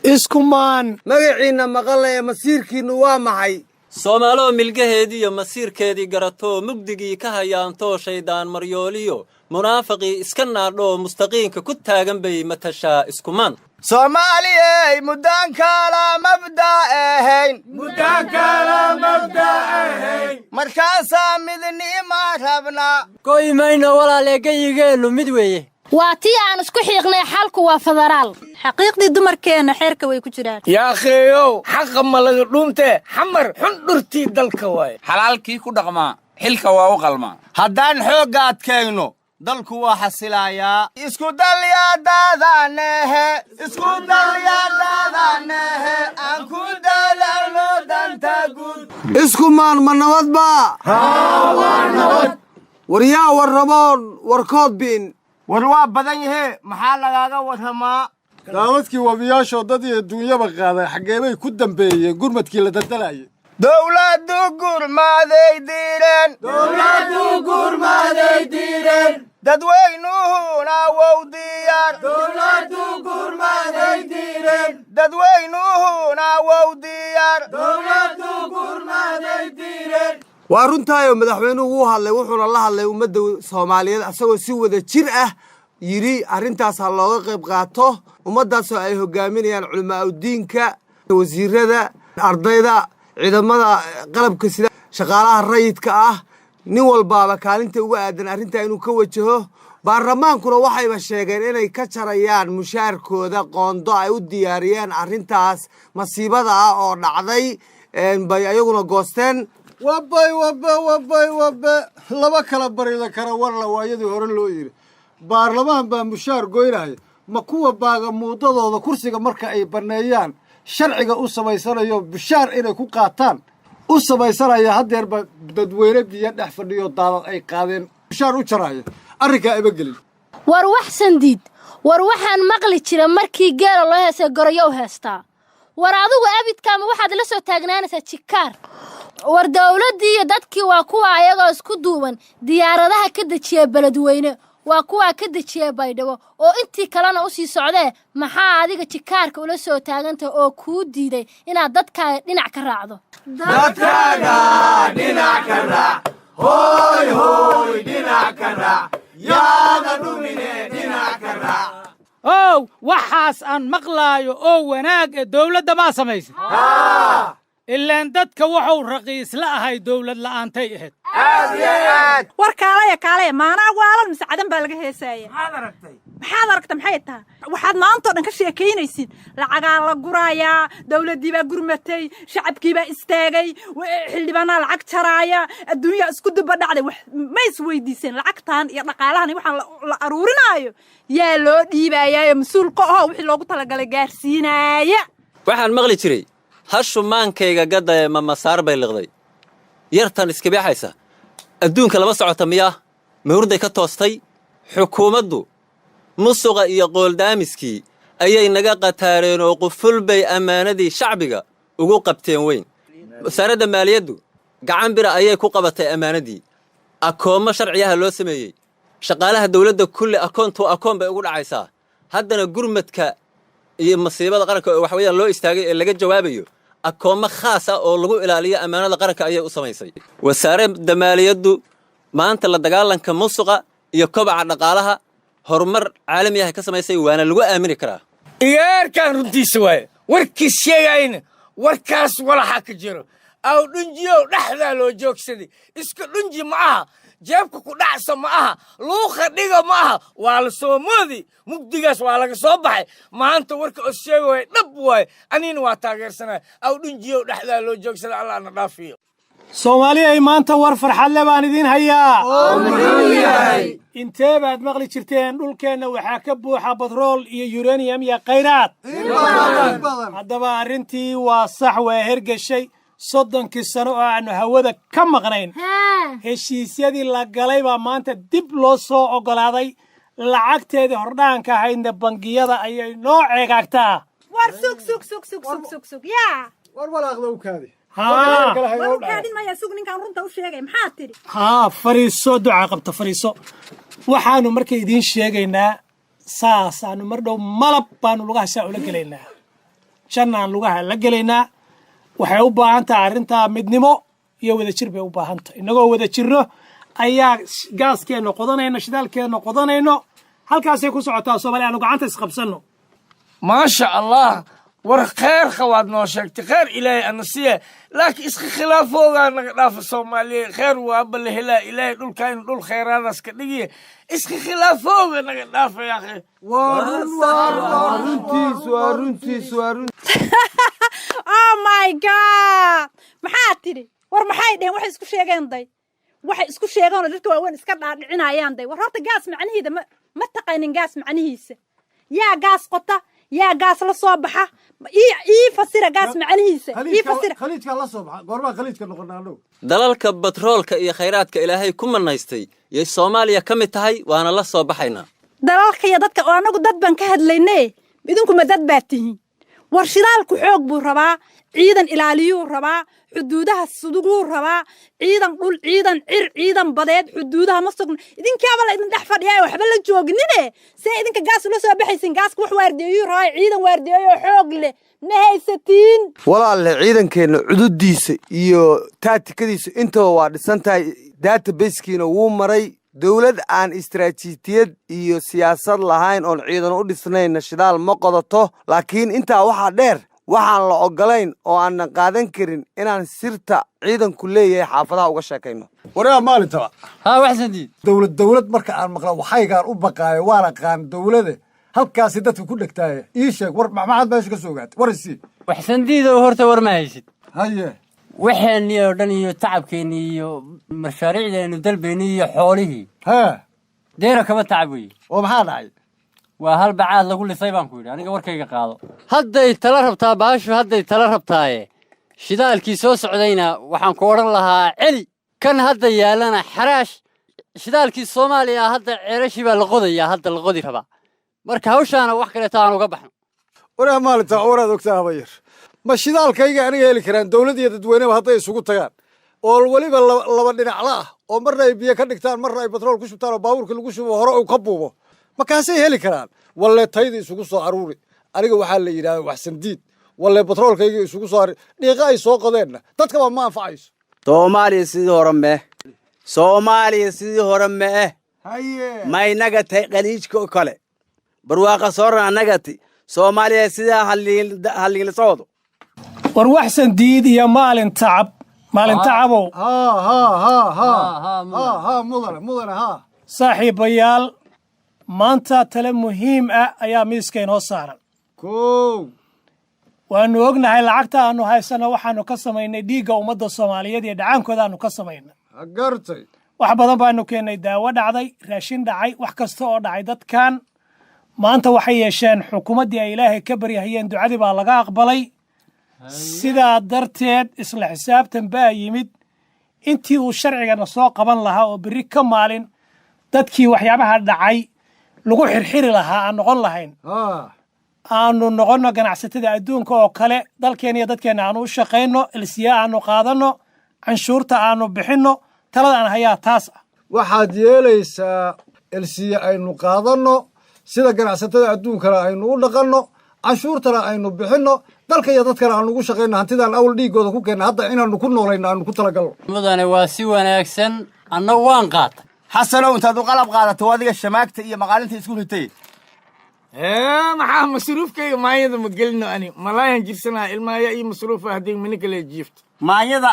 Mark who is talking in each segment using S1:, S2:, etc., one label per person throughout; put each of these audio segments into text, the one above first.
S1: iskumaan magaciina maqalaya masiirkiinu waa maxay
S2: Soomaalo milgaheedii iyo masiirkeedii garato mugdigii ka hayaanto shaydaan maryooliyo munaafiqi iska naadho mustaqiinka ku taagan bay matashaa iskumaan
S1: Soomaaliyey mudaan kala mabda ahayn markaasa midnimo rabna
S3: goymayna walaaleegayigeenu mid weeye
S4: waa tii aan isku xiiqnay xalku waa federaal
S5: xaqiiqdii dumarkeena xeerka way ku jiraan
S1: yaa akhiyow xaq ma laga dhunte xamar xun dhurtii dalka way
S6: xalaalkii ku dhaqmaa xilka waa u qalmaa
S1: haddaan xoogga adkayno dalku waa xasilayaa isku dalyadaadanehe aan ku dadaalno danta guud iskumaan ma nabad baa waa nabad waryaa warraboon warkood biin war waa badan yahe maxaa lagaaga warramaa
S7: daawadkii wabiyaashoo dad iyo duunyaba qaaday xaggeebay ku dambeeyeen gurmadkii la daldalayay
S1: dawladdu gurmaday diireen dadweynuhuna wow diyaar waa runtaayoo madaxweynuhu wuu hadlay wuxuuna la hadlay ummadda Soomaaliyeed asagoo si wada jir ah yiri arrintaas ha looga qayb qaato ummaddaasoo ay hogaaminayaan culimaa diinka wasiirada ardayda ciidamada qalabka sida shaqaalaha rayidka ah nin walbaaba kaalinta uga aadan arrinta inuu ka wajaho baarlamaankuna waxayba sheegeen inay ka jarayaan mushaarkooda qoondo ay u diyaariyeen arrintaas masiibada ah oo dhacday bay ayaguna goosteen
S7: wabay laba kala barida kara war la waayadii hore loo yiri baarlamaan baa mushaar goynaya ma kuwa baaga muudadooda kursiga marka ay baneeyaan sharciga u samaysanayo mushaar inay ku qaataan u samaysanaya hadeerba dadweyne biyo dhex fadhiyo daadad ay qaadeen mushaar u jaraya arrinkaa ima gelin
S4: war wax sandiid war waxaan maqli jira markii geela loo heesay goroyow heestaa war adigu abidkaama waxaad la soo taagnaanaysaa jikaar war dawladdii iyo dadkii waa kuwa ayagoo isku duuban diyaaradaha ka dejiya beledweyne waa kuwa ka dejiya baydhabo oo intii kalena u sii socdee maxaa adiga jikaarka ula soo taaganta oo kuu diiday inaad dadkaaga dhinac ka raacdo
S1: dadkaaga dhinac ka raac hooy dhinac ka raac yaada dhumine dhinac ka raac
S3: waxaas aan maqlaayo oo wanaag ee dawladda ma samaysa ilaan dadka wuxuu raqiis la ahay dawlad la'aantay ahayd
S5: war kaalaya maanaa waalan mise cadan baa laga heesaya maxaad aragtay maxay tahay waxaad maanta dhan ka sheekaynaysid lacagaa la gurayaa dawladdii baa gurmatay shacabkii baa istaagay xildhibaanaa lacag jaraaya adduunyaa isku duba dhacday ma isweydiiseen lacagtan iyo dhaqaalahan waxaan la aruurinaayo yaa loo dhiibayaa mas-uulka oo wixii loogu talagalay gaarsiinaaya
S2: waxaan maqli jiray hashu maankayga gadda ee mamasaar bay liqday yartan iskabeexaysa adduunka lama socota miyaa mahurday ka toostay xukuumaddu musuqa iyo qooldaamiskii ayay naga qataareen oo quful bay ammaanadii shacbiga ugu qabteen weyn wasaaradda maaliyaddu gacan bira ayay ku qabatay ammaanadii akoommo sharciyaha loo sameeyey shaqaalaha dawladda kulli akoon bay ugu dhacaysaa haddana gurmadka iyo masiibada qaranka oo waxweeyaan loo istaagay ee laga jawaabayo akoommo khaas ah oo lagu ilaaliyo ammaanada qaranka ayay u samaysay wasaaradda maaliyaddu maanta la dagaalanka musuqa iyo kobaca dhaqaalaha horumar caalami ah ka samaysay waana lagu aamini karaa
S1: iyaarkan runtiisa waaye warkiis sheegayna warkaas walaxa ka jiro aw dhunjiyow dhexdaa loo joogsaday iska dhunji ma aha jeebka ku dhacsa ma aha luuqa dhiga ma aha waa la soo moodi mugdigaas waa laga soo baxay maanta warka oo sheega waay dhab waaye anina waa taageersanaya aw dhunjiyow dhexdaa loo joogsaday allah na dhaafiyo
S3: Soomaaliyay maanta war farxad leh baan idin hayaa
S1: oo muxuu yahay
S3: intee baad maqli jirteen dhulkeenna waxaa ka buuxa batrool iyo uranium iyo khayraad haddaba arrintii waa sax waa hergeshay 30 sano oo aanu hawada ka maqnayn heshiisyadii la galay baa maanta dib loo soo ogolaaday lacagteedii hordhaanka ahaydna bangiyada ayay noo ceegaagtaa
S5: war sug yaa
S7: war walaaqda u kaadi
S5: warkaadin maya sug ninkaan runta u sheegay maxaa tiri
S3: fariiso duca qabta fariiso waxaanu marka idiin sheegaynaa saasaanu mar dhow malab baanu lugaha saa ula gelaynaa jannaan lugaha la gelaynaa waxay u baahan tahay arrintaa midnimo iyo wadajir bay u baahan tahay innagoo wada jirno ayaa gaaskeenna qodanayno shidaalkeenna qodanayno halkaasay ku socotaa soomaaliya aanu gacanta isqabsanno
S8: maasha allah war khayr qawaad noo sheegtay khayr ilaahay ana siya laakiin iska khilaafoogaa naga dhaafa soomaaliya khayr waaba la helaa ilaahay dhulkaynu dhul khayraadaas ka dhigiya iska khilaafooga naga dhaafa yaakhe
S5: oh my god maxaa tidhi war maxay dheheen waxay isku sheegeen day waxay isku sheegeen dadka waaweyn iska dhaadhicinayaan day war horta gaas macnihiisa ma taqaanin gaas macnihiisa yaa gaas qota yaa gaas la soo baxa ii fasira gaas macnihiisa ii fasira
S7: khaliijka la soo baxa goorma khaliijka noqonaano
S2: dalalka batroolka iyo khayraadka ilaahay ku manaystay yay Soomaaliya ka mid tahay waana la soo baxaynaa
S5: dalalka iyo dadka oo anagu dad baan ka hadlaynay idinku ma dad baa tihiin war shidaalku xoog buu rabaa ciidan ilaaliyuu rabaa xuduudaha suduguu rabaa ciidan dhul ciidan ciidan badeed xuduudaha ma sugna idinkaaba la idin dhex fadhiyaa waxba la joognine see idinka gaas ula soo baxaysin gaaska wax waardiyeeyuu rabaa ciidan waardiyeeyo xoog leh ma haysatiin
S1: walaalle ciidankeena cududiisa iyo taatikadiisa intaba waa dhisan tahay databasekiina wuu maray dawlad aan istaraatiijiyad iyo siyaasad lahayn oon ciidan u dhisnayna shidaal ma qodato laakiin intaa waxaa dheer waxaan la ogolayn oo aanan qaadan karin inaan sirta ciidanku leeyahay xaafadaha uga sheekayno
S7: waraa maalintaba
S2: haa waxsandiid
S7: dawlad marka aan maqla waxaygaan u baqaayo waana qaan dawlada halkaasi dadka ku dhegtaaya ii sheeg war maxaad meesha ka soo gaatay war isii
S9: waxsandiidoo horta war ma haysid
S7: haye
S9: waxeenii oo dhan iyo tacabkeennii iyo mashaariicdeennu dalbeennii iyo xoolihii
S7: haa
S9: deera kama tacab weye
S7: oo maxaa dhacay
S9: waa hal bacaad lagu lisay baan ku yidhi aniga warkayga qaado hadday tala rabtaa baashu hadday tala rabtaaye shidaalkii soo socdayna waxaan ku odhan lahaa celi kan hadda yaallana xaraash shidaalkii Soomaaliya hadda ceelashii baa la qodayaa hadda la qodi rabaa marka hawshaana wax kaleeto aan uga baxno
S7: waraa maalinta waraad ogtaa habayar ma shidaalkayga aniga heli karaan dawlad iyo dadweyneba hadday isugu tagaan oo weliba laba dhinacla ah oo marna ay biyo ka dhigtaan marna ay batrool ku shubtaan oo baabuurka lagu shubo hore uu ka buubo markaasay heli karaan walle tayda isugu soo aruuri aniga waxaa la yidhahda waxsandiid walle batroolkayga isugu soo aruuri dhiiqa ay soo qodeenna dadkaba ma anfacayso
S10: Soomaaliya sidii hore mee
S1: haye
S10: ma inaga tay qaliijka kale barwaaqa sooran anagati Soomaaliya sidaa halliin soodo
S3: war waxsandiid iyo maalin tacabow
S7: mudane
S3: saaxiibayaal maanta tale muhiim ah ayaa miiska inoo saaran
S7: kow
S3: waanu ognahay lacagta aanu haysano waxaanu ka samaynay dhiigga ummadda Soomaaliyeed iyo dhacaankooda aanu ka samaynay
S7: gartay
S3: wax badan baanu keenay daawo dhacday raashin dhacay wax kasta oo dhacay dadkan maanta waxay yeesheen xukuumaddii ay ilaahay ka baryahayeen ducadii baa laga aqbalay sidaa darteed isla xisaabtan baa yimid intii uu sharcigana soo qaban lahaa oo berri ka maalin dadkii waxyaabaha dhacay lagu xirxiri lahaa aan noqon lahayn aanu noqonno ganacsatada adduunka oo kale dalkeena iyo dadkeena aanu u shaqayno elsiya aanu qaadanno canshuurta aanu bixinno talada aan hayaa taas ah
S7: waxaad yeelaysaa elsiya aynu qaadanno sida ganacsatada adduunkana aynu u dhaqanno canshuurtana aynu bixinno dalka iyo dadkana aanu ugu shaqayno hantidaan awl dhiiggooda ku keenna hadda inaanu ku noolayno aanu ku talagalno
S9: mudane waa si wanaagsan annagu waan qaatay
S10: xasanow intaad u qalab qaadato adiga shamaagta iyo maqaalinta isku ritay
S8: maxaa masruufkayga maayada ma gelino ani malaayan jirsanaa ilmaaya iyo masruufa haddii mina kale jiifto
S10: maanyada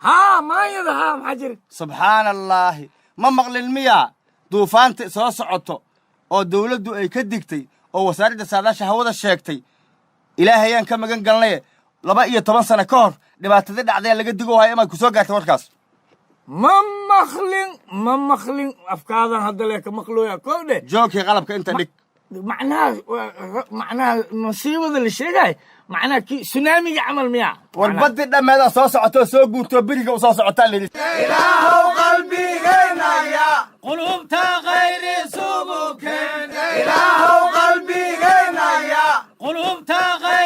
S8: haa maayada haa maxaa jira
S10: subxaanallaahi ma maqlin miyaa duufaanta soo socoto oo dawladdu ay ka digtay oo wasaaradda saadaasha hawada sheegtay ilaahayaan ka magan galnaye 12 sano ka hor dhibaatadii dhacday laga digo waaya inaad ku soo gaartay warkaas
S8: ma maqlin afkaadan hadda lee ka maqlooya koodhe
S10: joogkii qalabka inta dhig
S8: macnaha masiibada la sheegay macnaha sunaamiga camal miyaa
S10: warbadii dhammeeda soo socotoo soo guurtoo beriga u soo socotaa layidhi
S1: ilaahow qalbigeennaya
S3: qulubta khayri subuken
S1: ilaahow qalbigeennaya
S3: qulubta khayri